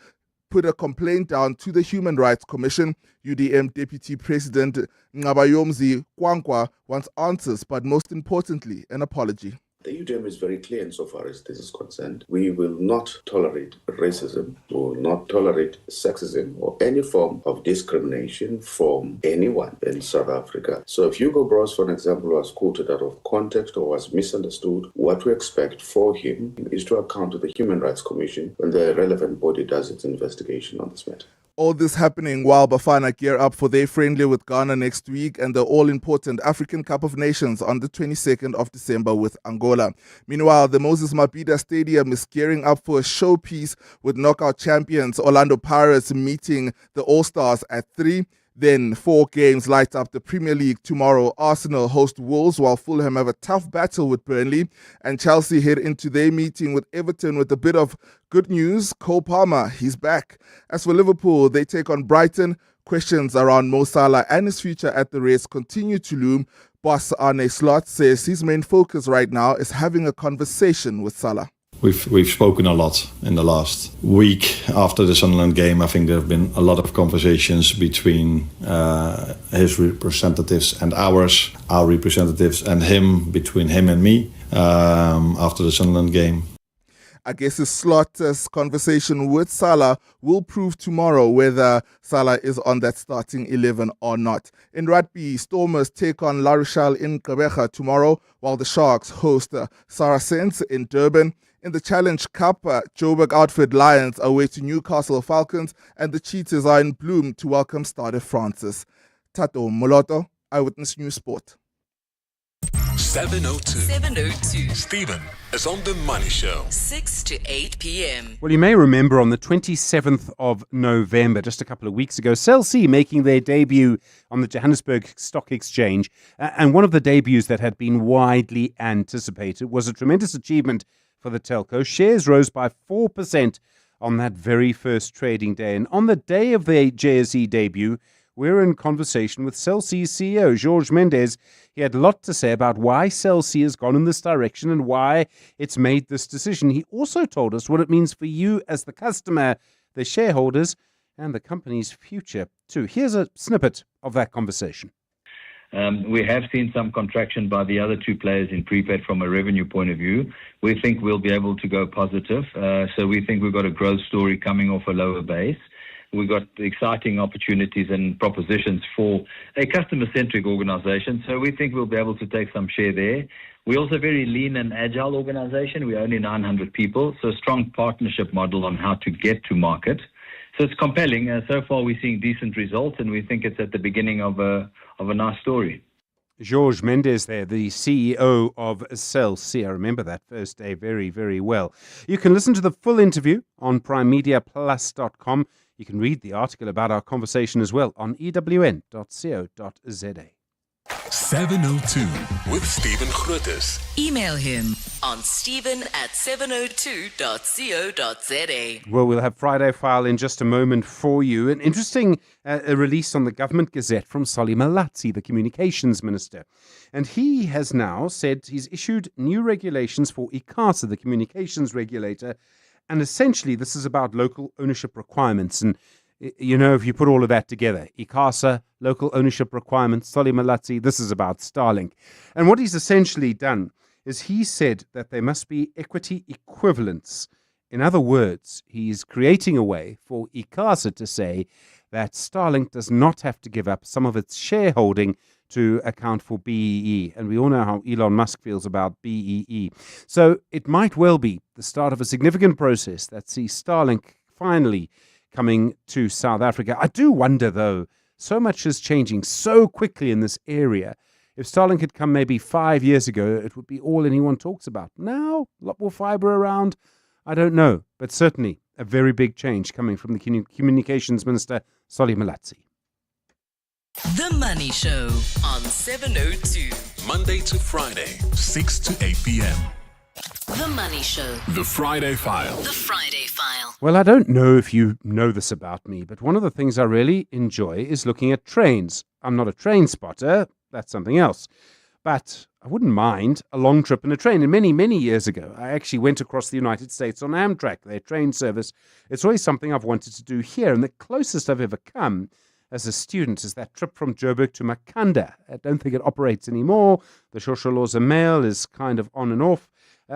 put a complaint down to the Human Rights Commission. UDM Deputy President Ngabayomzi Kwankwa wants answers, but most importantly, an apology. The UDM is very clear insofar as this is concerned. We will not tolerate racism, we will not tolerate sexism or any form of discrimination from anyone in South Africa. So if Hugo Brosh, for example, was quoted out of context or was misunderstood, what we expect for him is to account to the Human Rights Commission when the relevant body does its investigation on this matter. All this happening while Bafana gear up for their friendly with Ghana next week and the all-important African Cup of Nations on the 22nd of December with Angola. Meanwhile, the Moses Mabhida Stadium is gearing up for a showpiece with knockout champions Orlando Pirates meeting the All-Stars at 3. Then 4 games light up the Premier League tomorrow. Arsenal host Wolves while Fulham have a tough battle with Burnley. And Chelsea head into their meeting with Everton with a bit of good news. Cole Palmer, he's back. As for Liverpool, they take on Brighton. Questions around Mo Salah and his future at the Reds continue to loom. Boss Arne Slot says his main focus right now is having a conversation with Salah. We've spoken a lot in the last week after the Sunderland game. I think there have been a lot of conversations between his representatives and ours, our representatives and him, between him and me after the Sunderland game. I guess his Slot's conversation with Salah will prove tomorrow whether Salah is on that starting 11 or not. In rugby, Stormers take on La Rochelle in Gqeberha tomorrow, while the Sharks host Saracens in Durban. In the Challenge Cup, Joburg outfit Lions away to Newcastle Falcons, and the Cheetahs are in Bloom to welcome Stade Francis. Tato Moloto, Eyewitness News Sport. 702. Stephen is on The Money Show. 6 to 8 p.m. Well, you may remember on the 27th of November, just a couple of weeks ago, Cell C making their debut on the Johannesburg Stock Exchange. And one of the debuts that had been widely anticipated was a tremendous achievement for the telco. Shares rose by 4% on that very first trading day. And on the day of the JSE debut, we're in conversation with Cell C's CEO, George Mendes. He had a lot to say about why Cell C has gone in this direction and why it's made this decision. He also told us what it means for you as the customer, the shareholders, and the company's future too. Here's a snippet of that conversation. We have seen some contraction by the other two players in prepaid from a revenue point of view. We think we'll be able to go positive. So we think we've got a growth story coming off a lower base. We've got exciting opportunities and propositions for a customer-centric organization. So we think we'll be able to take some share there. We're also a very lean and agile organization. We're only 900 people. So a strong partnership model on how to get to market. So it's compelling. So far, we're seeing decent results, and we think it's at the beginning of a nice story. George Mendes there, the CEO of Cell C. I remember that first day very, very well. You can listen to the full interview on primemediaplus.com. You can read the article about our conversation as well on ewn.co.za. 702 with Stephen Grootes. Email him on stephen@702.co.za. Well, we'll have Friday File in just a moment for you. An interesting a release on the Government Gazette from Solly Malatsi, the Communications Minister. And he has now said he's issued new regulations for ICASA, the communications regulator. And essentially, this is about local ownership requirements. And you know, if you put all of that together, ICASA, local ownership requirements, Solly Malatsi, this is about Starlink. And what he's essentially done is he said that there must be equity equivalence. In other words, he's creating a way for ICASA to say that Starlink does not have to give up some of its shareholding to account for BEE. And we all know how Elon Musk feels about BEE. So it might well be the start of a significant process that sees Starlink finally coming to South Africa. I do wonder, though, so much is changing so quickly in this area. If Starlink had come maybe 5 years ago, it would be all anyone talks about. Now, a lot more fiber around. I don't know, but certainly a very big change coming from the Communications Minister, Solly Malatsi. The Money Show on 702. Monday to Friday, 6 to 8 p.m. The Money Show. The Friday File. The Friday File. Well, I don't know if you know this about me, but one of the things I really enjoy is looking at trains. I'm not a train spotter. That's something else. But I wouldn't mind a long trip in a train. And many, many years ago, I actually went across the United States on Amtrak, their train service. It's always something I've wanted to do here. And the closest I've ever come as a student is that trip from Joburg to Makanda. I don't think it operates anymore. The Shosholoza Mail is kind of on and off.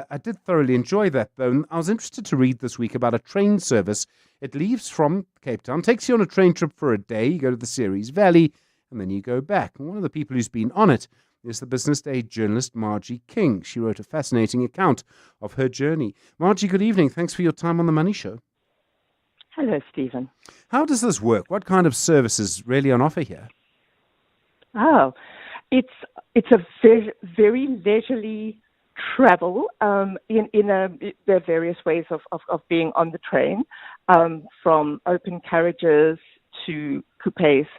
I did thoroughly enjoy that, though. And I was interested to read this week about a train service. It leaves from Cape Town, takes you on a train trip for a day. You go to the Ceres Valley, and then you go back. And one of the people who's been on it is the Business Day journalist Margie King. She wrote a fascinating account of her journey. Margie, good evening. Thanks for your time on The Money Show. Hello, Stephen. How does this work? What kind of service is really on offer here? Oh, it's a very, very leisurely travel. There are various ways of being on the train, from open carriages to coupes.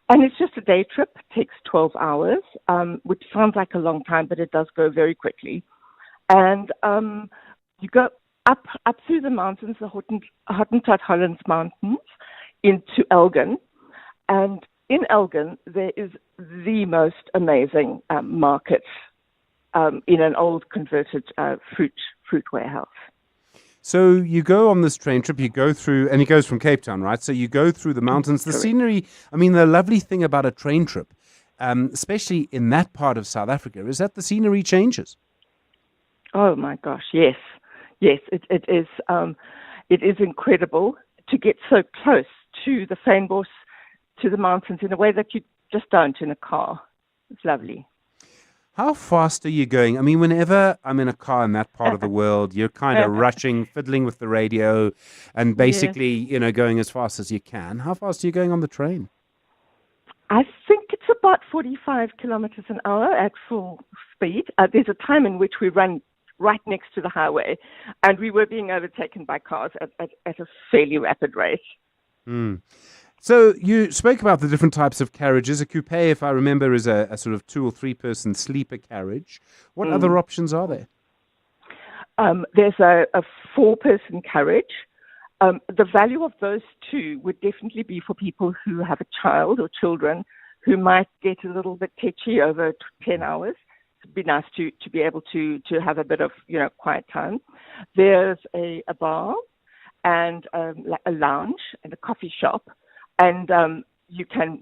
And it's just a day trip. It takes 12 hours, which sounds like a long time, but it does go very quickly. And you go up through the mountains, the Hottentot Hollands Mountains, into Elgin. And in Elgin, there is the most amazing market in an old converted fruit warehouse. So you go on this train trip, you go through, and it goes from Cape Town, right? So you go through the mountains, the scenery. I mean, the lovely thing about a train trip, especially in that part of South Africa, is that the scenery changes. Oh my gosh, yes, it is. It is incredible to get so close to the Fynbos, to the mountains, in a way that you just don't in a car. It's lovely. How fast are you going? I mean, whenever I'm in a car in that part of the world, you're kind of rushing, fiddling with the radio, and basically, going as fast as you can. How fast are you going on the train? I think it's about 45 kilometers an hour at full speed. There's a time in which we run right next to the highway, and we were being overtaken by cars at a fairly rapid rate. Mm. So you spoke about the different types of carriages. A coupe, if I remember, is a sort of 2 or 3 person sleeper carriage. What other options are there? There's a 4-person carriage. The value of those two would definitely be for people who have a child or children who might get a little bit tetchy over 10 hours. It'd be nice to be able to have a bit of quiet time. There's a bar and a lounge and a coffee shop. And you can,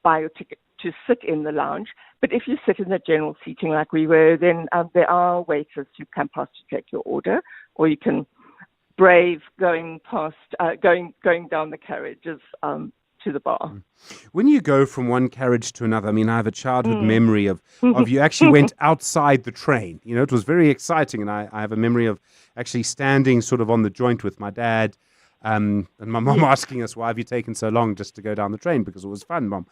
buy your ticket to sit in the lounge. But if you sit in the general seating like we were, then there are waiters who come past to take your order, or you can brave going past, going down the carriages to the bar. When you go from one carriage to another, I mean, I have a childhood memory of you actually went outside the train. It was very exciting, and I have a memory of actually standing sort of on the joint with my dad. And my mom asking us, why have you taken so long just to go down the train? Because it was fun, Mom.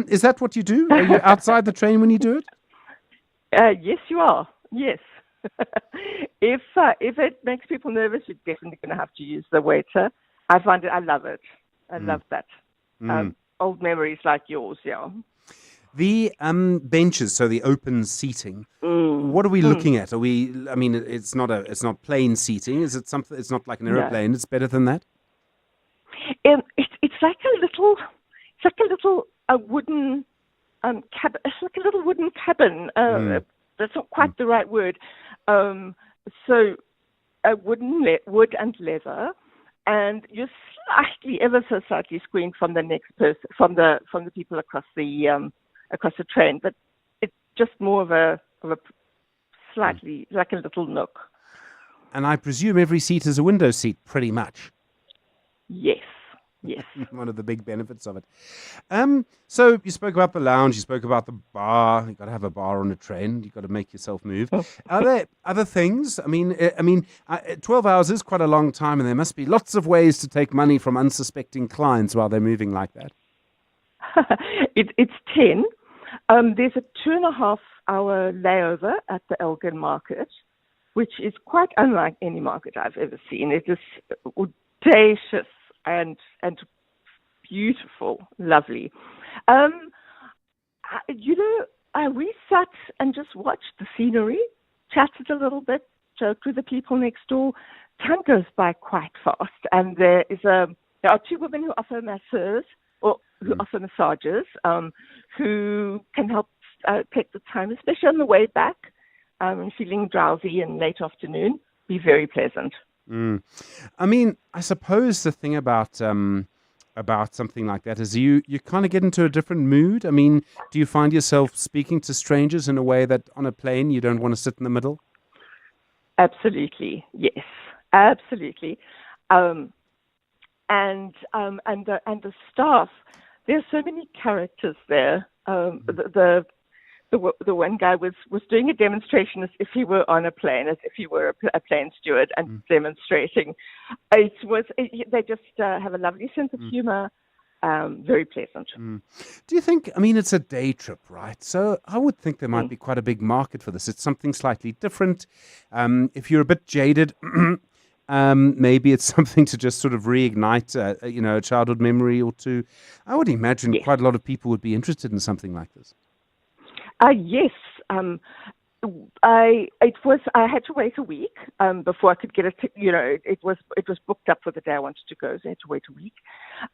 Is that what you do? Are you outside the train when you do it? Yes, you are. Yes. If it makes people nervous, you're definitely going to have to use the waiter. I find it. I love it. I love that. Old memories like yours, yeah. The benches, so the open seating. What are we looking at? Are we? I mean, it's not plain seating. Is it something? It's not like an aeroplane. No. It's better than that. It's like a little wooden cabin. It's like a little wooden cabin. That's not quite the right word. So a wood and leather, and you're ever so slightly screened from the next person, from the people across the train, but it's just more of a slightly like a little nook. And I presume every seat is a window seat, pretty much. Yes. One of the big benefits of it. So you spoke about the lounge, you spoke about the bar. You've got to have a bar on a train. You've got to make yourself move. Are there other things? I mean, 12 hours is quite a long time, and there must be lots of ways to take money from unsuspecting clients while they're moving like that. It's 10. There's a 2.5-hour layover at the Elgin market, which is quite unlike any market I've ever seen. It is audacious and beautiful, lovely. We sat and just watched the scenery, chatted a little bit, joked with the people next door. Time goes by quite fast, and there are 2 women who offer masseurs, or who offer massages, who can help take the time, especially on the way back, and feeling drowsy in late afternoon, be very pleasant. I mean, I suppose the thing about something like that is you kind of get into a different mood. I mean, do you find yourself speaking to strangers in a way that on a plane you don't want to sit in the middle? Absolutely, yes, absolutely. And the staff, there are so many characters there. The the one guy was doing a demonstration as if he were on a plane, as if he were a plane steward and demonstrating. They just have a lovely sense of humor. Very pleasant. Do you think, I mean, it's a day trip, right? So I would think there might be quite a big market for this. It's something slightly different. If you're a bit jaded, maybe it's something to just sort of reignite, a childhood memory or two. I would imagine quite a lot of people would be interested in something like this. Yes. I had to wait a week before I could get it. It was booked up for the day I wanted to go, so I had to wait a week.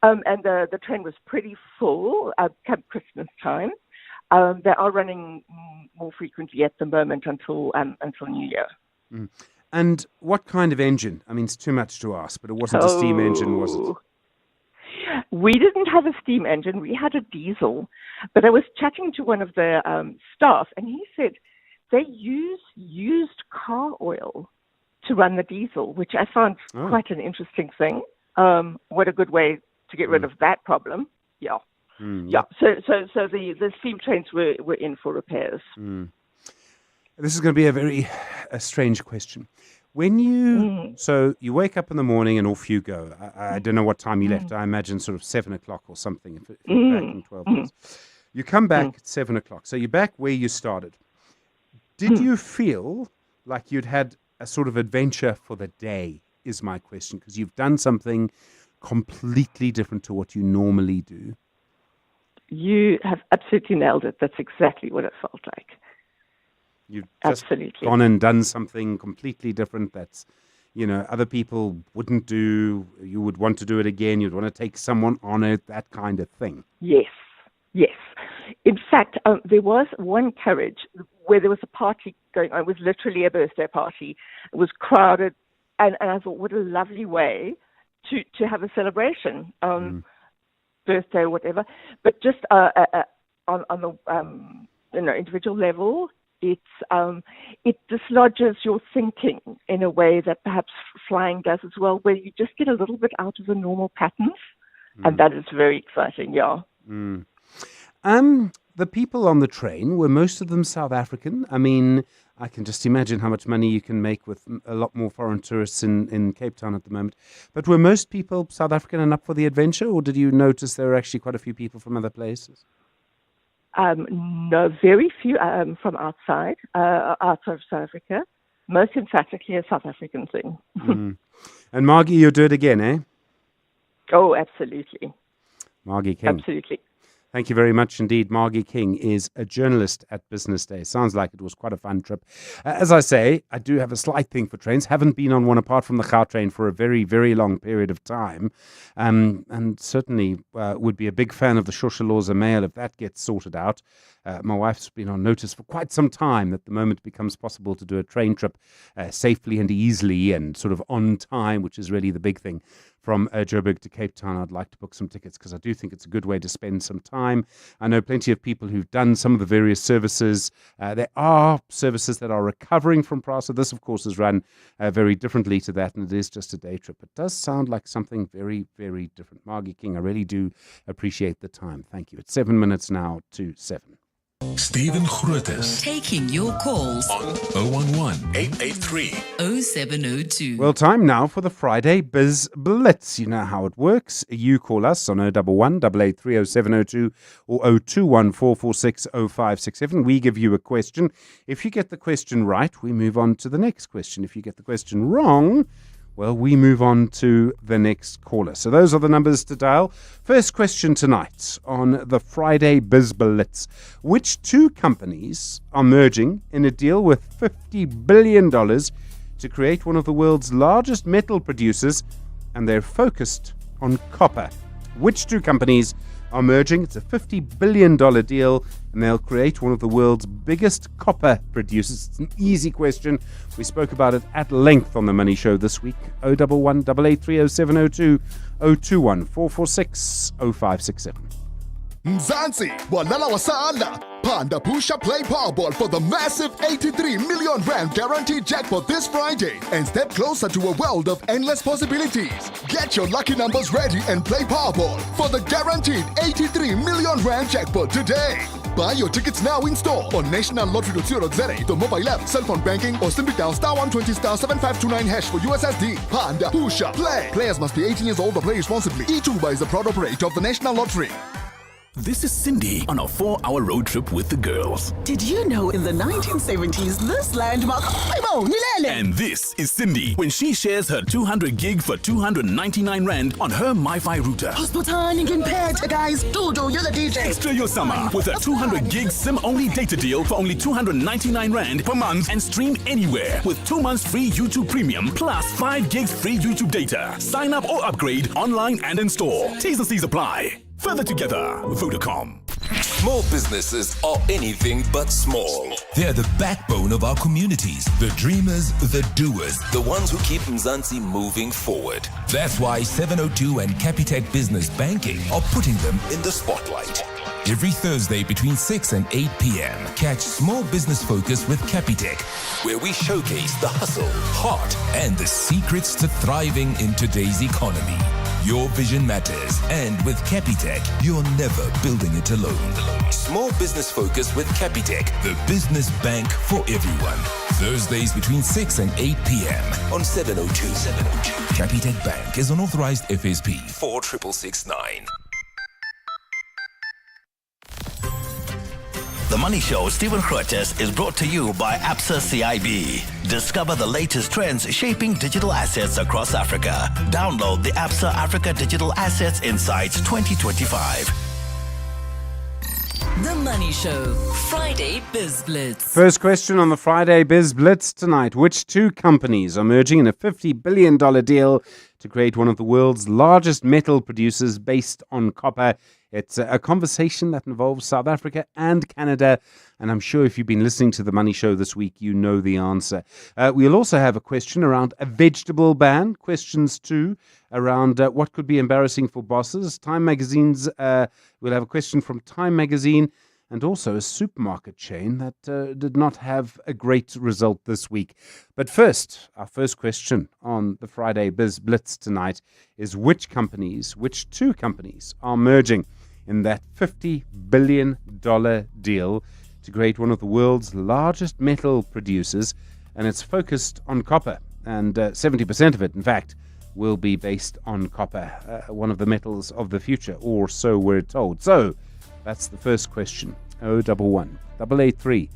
And the train was pretty full come Christmas time. They are running more frequently at the moment until New Year. And what kind of engine? I mean, it's too much to ask, but it wasn't a steam engine, was it? We didn't have a steam engine. We had a diesel. But I was chatting to one of the staff, and he said they use used car oil to run the diesel, which I found quite an interesting thing. What a good way to get rid of that problem. Yeah. Yeah. So the steam trains were in for repairs. This is going to be a strange question. When you so you wake up in the morning and off you go. I don't know what time you left. I imagine sort of 7 o'clock or something. If you're back in 12 hours, you come back at 7 o'clock. So you're back where you started. Did you feel like you'd had a sort of adventure for the day? Is my question, because you've done something completely different to what you normally do. You have absolutely nailed it. That's exactly what it felt like. You've just gone and done something completely different that's, other people wouldn't do. You would want to do it again. You'd want to take someone on it, that kind of thing. Yes. In fact, there was one carriage where there was a party going on. It was literally a birthday party. It was crowded. And I thought, what a lovely way to have a celebration, birthday or whatever. But just on the individual level, it dislodges your thinking in a way that perhaps flying does as well, where you just get a little bit out of the normal patterns, and that is very exciting. Yeah. The people on the train, were most of them South African? I mean, I can just imagine how much money you can make with a lot more foreign tourists in Cape Town at the moment. But were most people South African and up for the adventure, or did you notice there were actually quite a few people from other places? No, very few from outside of South Africa. Most emphatically a South African thing. And Margie, you'll do it again, eh? Oh, absolutely. Margie King. Absolutely. Thank you very much indeed. Margie King is a journalist at Business Day. Sounds like it was quite a fun trip. As I say, I do have a slight thing for trains. Haven't been on one apart from the Gautrain for a very, very long period of time. And certainly would be a big fan of the Shosholoza Mail if that gets sorted out. My wife's been on notice for quite some time that the moment it becomes possible to do a train trip safely and easily and sort of on time, which is really the big thing, from Joburg to Cape Town, I'd like to book some tickets because I do think it's a good way to spend some time. I know plenty of people who've done some of the various services. There are services that are recovering from PRASA. This, of course, is run very differently to that, and it is just a day trip. It does sound like something very, very different. Margie King, I really do appreciate the time. Thank you. It's 7 minutes now to 7. Stephen Grootes. Taking your calls on 011-883-0702. Well, time now for the Friday Biz Blitz. You know how it works. You call us on 011-883-0702 or 021-446-0567. We give you a question. If you get the question right, we move on to the next question. If you get the question wrong, well, we move on to the next caller. So those are the numbers to dial. First question tonight on the Friday Biz Blitz. Which two companies are merging in a deal with $50 billion to create one of the world's largest metal producers, and they're focused on copper? Which two companies are merging? It's a $50 billion deal, and they'll create one of the world's biggest copper producers. It's an easy question. We spoke about it at length on The Money Show this week. 011-883-0702, 021-446-0567. Mzansi, Walala Wasala. Panda Pusha play Powerball for the massive 83 million rand guaranteed jackpot this Friday and step closer to a world of endless possibilities. Get your lucky numbers ready and play Powerball for the guaranteed 83 million rand jackpot today. Buy your tickets now in store on nationallottery.co.za, the mobile app, cell phone banking, or simply dial *120 *7529 hash for USSD. Panda Pusha play. Players must be 18 years old or play responsibly. eTuba is the proud operator of the National Lottery. This is Cindy on a 4-hour road trip with the girls. Did you know in the 1970s this landmark... And this is Cindy when she shares her 200 gig for 299 rand on her MiFi router. Guys, Dodo, you're the DJ. Extra your summer with a 200 gig SIM-only data deal for only 299 rand per month and stream anywhere with 2 months free YouTube Premium plus 5 gigs free YouTube data. Sign up or upgrade online and in store. T's and C's apply. Further together, Vodacom. Small businesses are anything but small. They're the backbone of our communities, the dreamers, the doers, the ones who keep Mzansi moving forward. That's why 702 and Capitec Business Banking are putting them in the spotlight. Every Thursday between 6 and 8 p.m., catch Small Business Focus with Capitec, where we showcase the hustle, heart, and the secrets to thriving in today's economy. Your vision matters, and with Capitec, you're never building it alone. Small Business Focus with Capitec, the business bank for everyone. Thursdays between 6 and 8 p.m. on 702. Capitec Bank is an authorized FSP 46669. The Money Show, Stephen Grootes, is brought to you by Absa CIB. Discover the latest trends shaping digital assets across Africa. Download the Absa Africa Digital Assets Insights 2025. The Money Show, Friday Biz Blitz. First question on the Friday Biz Blitz tonight. Which two companies are merging in a $50 billion deal to create one of the world's largest metal producers based on copper? It's a conversation that involves South Africa and Canada, and I'm sure if you've been listening to The Money Show this week, you know the answer. We'll also have a question around a vegetable ban. Questions too around what could be embarrassing for bosses. Time Magazine's, we'll have a question from Time Magazine, and also a supermarket chain that did not have a great result this week. But first, our first question on the Friday Biz Blitz tonight is which two companies are merging in that $50 billion deal to create one of the world's largest metal producers, and it's focused on copper, and 70% of it, in fact, will be based on copper, one of the metals of the future, or so we're told. So, that's the first question. 011 883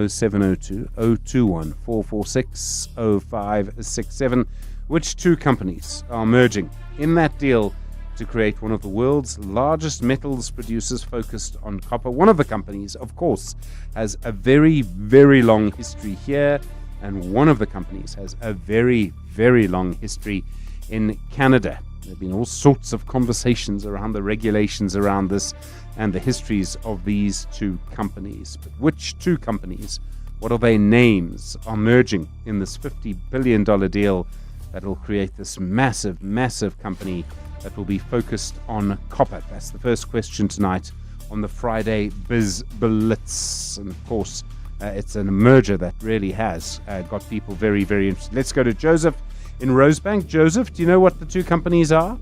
0702 021 446 0567. Which two companies are merging in that deal to create one of the world's largest metals producers focused on copper? One of the companies, of course, has a very, very long history here, and one of the companies has a very, very long history in Canada. There have been all sorts of conversations around the regulations around this and the histories of these two companies. But which two companies, what are their names, are merging in this $50 billion deal that will create this massive, massive company that will be focused on copper? That's the first question tonight on the Friday Biz Blitz. And of course, it's a merger that really has got people very, very interested. Let's go to Joseph in Rosebank. Joseph, do you know what the two companies are?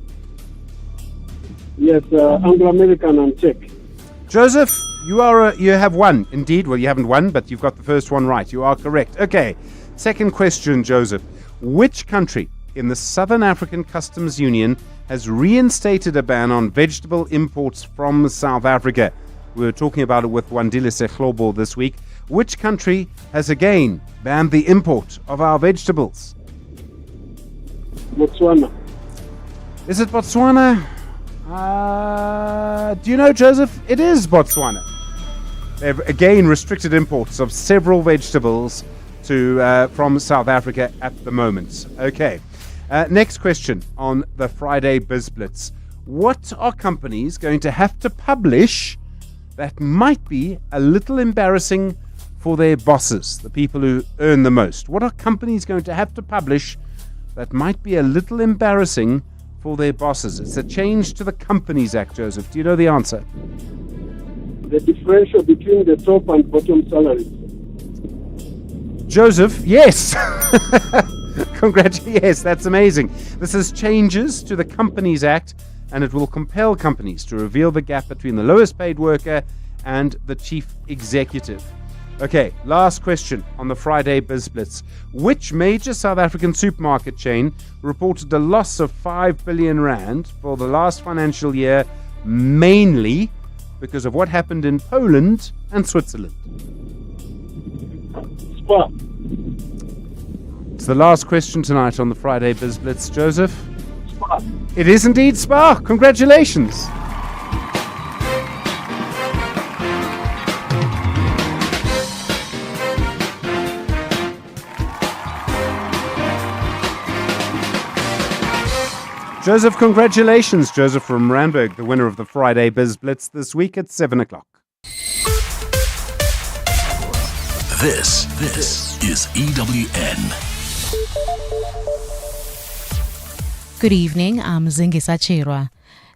Yes, Anglo-American and Czech. Joseph, you have won. Indeed, well, you haven't won, but you've got the first one right. You are correct. Okay, second question, Joseph. Which country in the Southern African Customs Union has reinstated a ban on vegetable imports from South Africa? We were talking about it with Wandile Sehlobo this week. Which country has again banned the import of our vegetables? Botswana. Is it Botswana? Do you know, Joseph? It is Botswana. They've again restricted imports of several vegetables from South Africa at the moment. Okay. Next question on the Friday Biz Blitz. What are companies going to have to publish that might be a little embarrassing for their bosses, the people who earn the most? What are companies going to have to publish that might be a little embarrassing for their bosses? It's a change to the Companies Act, Joseph. Do you know the answer? the differential between the top and bottom salaries? Joseph, yes. Congratulations. Yes, that's amazing. This is changes to the Companies Act, and it will compel companies to reveal the gap between the lowest paid worker and the chief executive. Okay, last question on the Friday Biz Blitz. Which major South African supermarket chain reported a loss of 5 billion rand for the last financial year, mainly because of what happened in Poland and Switzerland? Spar. It's the last question tonight on the Friday Biz Blitz, Joseph. Spar. It is indeed Spar. Congratulations. Joseph, congratulations. Joseph from Randburg, the winner of the Friday Biz Blitz this week at 7 o'clock. This is EWN. Good evening, I'm Zingisa Chirwa.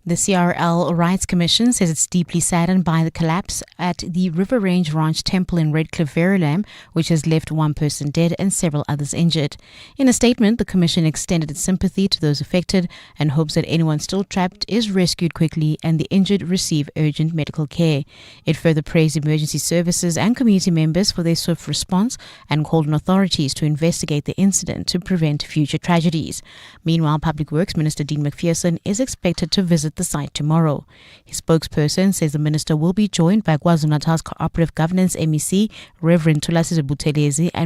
The CRL Rights Commission says it's deeply saddened by the collapse at the River Range Ranch Temple in Redcliffe, Verulam, which has left one person dead and several others injured. In a statement, the Commission extended its sympathy to those affected and hopes that anyone still trapped is rescued quickly and the injured receive urgent medical care. It further praised emergency services and community members for their swift response and called on authorities to investigate the incident to prevent future tragedies. Meanwhile, Public Works Minister Dean McPherson is expected to visit the site tomorrow. His spokesperson says the minister will be joined by KwaZulu-Natal's Cooperative Governance MEC, Reverend Thulasizwe Buthelezi, and